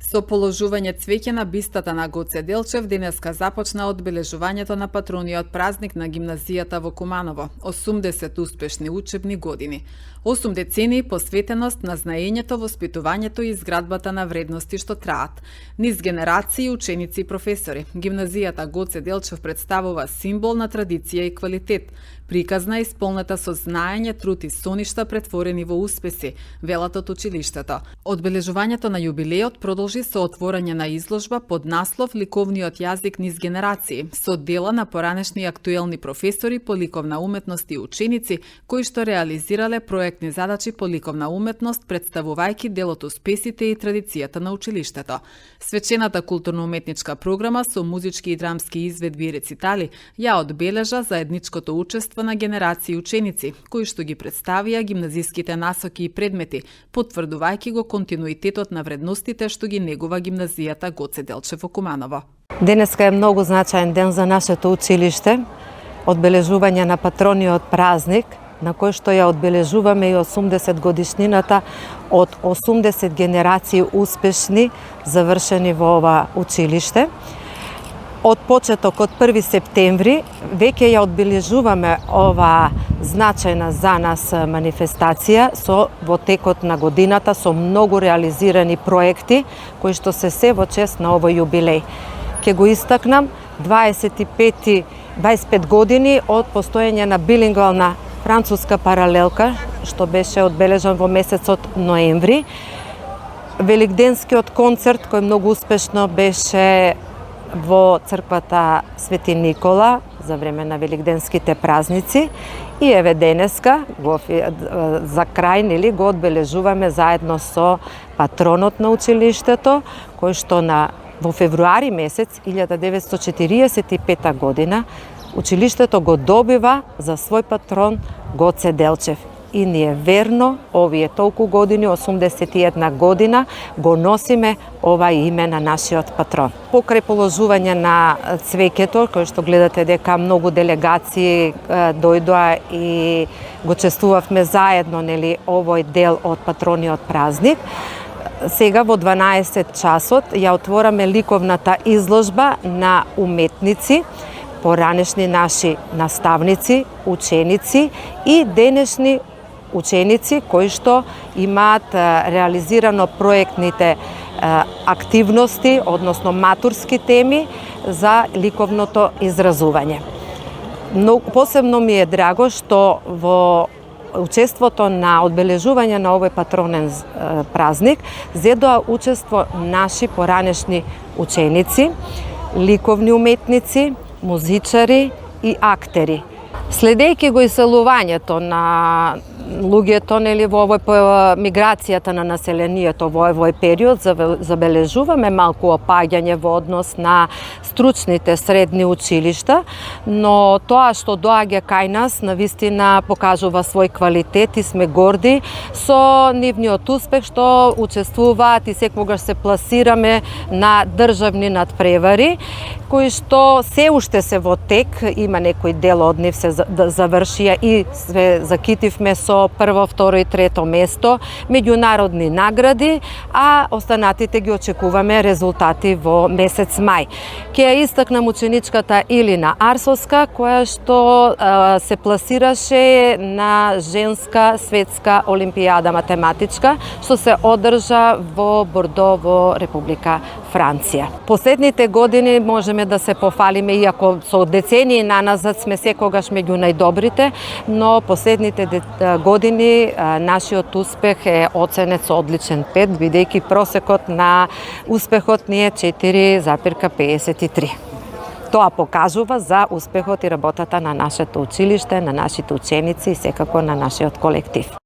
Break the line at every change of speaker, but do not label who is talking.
Со положување цвеќе на бистата на Гоце Делчев денеска започна одбележувањето на патрониот празник на гимназијата во Куманово. 80 успешни учебни години. 8 децении посветеност на знаењето, воспитувањето и изградбата на вредности што траат. Низ генерации ученици и професори, гимназијата Гоце Делчев представува символ на традиција и квалитет, приказна и исполнета со знаење, труд и соништа претворени во успеси, велат од училиштето. Одбележувањето на јубилеот продолжи со отворање на изложба под наслов Ликовниот јазик низ генерации, со дела на поранешни актуелни професори по ликовна уметност и ученици кои што реализирале проектни задачи по ликовна уметност, представувајќи дел од успесите и традицијата на училиштето. Свечената културно-уметничка програма со музички и драмски изведби и рецитали ја одбележа заедничкото учество на генерации ученици, кои што ги представија гимназиските насоки и предмети, потврдувајќи го континуитетот на вредностите што ги негува гимназијата Гоце Делчев во Куманово.
Денеска е многу значаен ден за нашето училиште, одбележување на патрониот празник, на кој што ја одбележуваме и 80 годишнината од 80 генерации успешни завршени во ова училиште. Од почеток од 1 септември веќе ја одбележуваме ова значајна за нас манифестација во текот на годината со многу реализирани проекти кои што се во чест на овој јубилеј. Ке го истакнам 25 години од постоење на билингвална француска паралелка што беше одбележан во месецот ноември. Великденскиот концерт кој многу успешно беше во црквата Свети Никола за време на великденските празници и еве денеска за крај го одбележуваме заедно со патронот на училиштето кој што во февруари месец 1945 година училиштето го добива за свој патрон Гоце Делчев. И ние верно, овие толку години, 81 година, го носиме ова име на нашиот патрон. Покрај положување на цвеќето, кој што гледате дека многу делегации дојдоа и го чествувавме заедно овој дел од патрониот празник, сега во 12 часот ја отвораме ликовната изложба на уметници, поранешни наши наставници, ученици и денешни ученици кои што имаат реализирано проектните активности, односно матурски теми за ликовното изразување. Но посебно ми е драго што во учеството на одбележување на овој патронен празник зедоа учество наши поранешни ученици, ликовни уметници, музичари и актери. Следејќи го иселувањето на луѓето во миграцијата на населението во овој период, забележуваме малку опаѓање во однос на стручните средни училишта, но тоа што доаѓа кај нас навистина покажува свој квалитет и сме горди со нивниот успех што учествуваат и секогаш се пласираме на државни надпревари кои што се уште се во тек, има некој дел од нив се завршија и се закитивме со прво, второ и трето место, меѓународни награди, а останатите ги очекуваме резултати во месец мај. Ке ја истакнам ученичката Илина Арсовска, која што се пласираше на женска светска олимпијада математичка, што се одржа во Бордо во Република Франција. Последните години можеме да се пофалиме, иако со децении наназад сме секогаш меѓу најдобрите, но последните години нашиот успех е оценет со одличен 5, бидејќи просекот на успехот ни е 4,53. Тоа покажува за успехот и работата на нашето училиште, на нашите ученици и секако на нашиот колектив.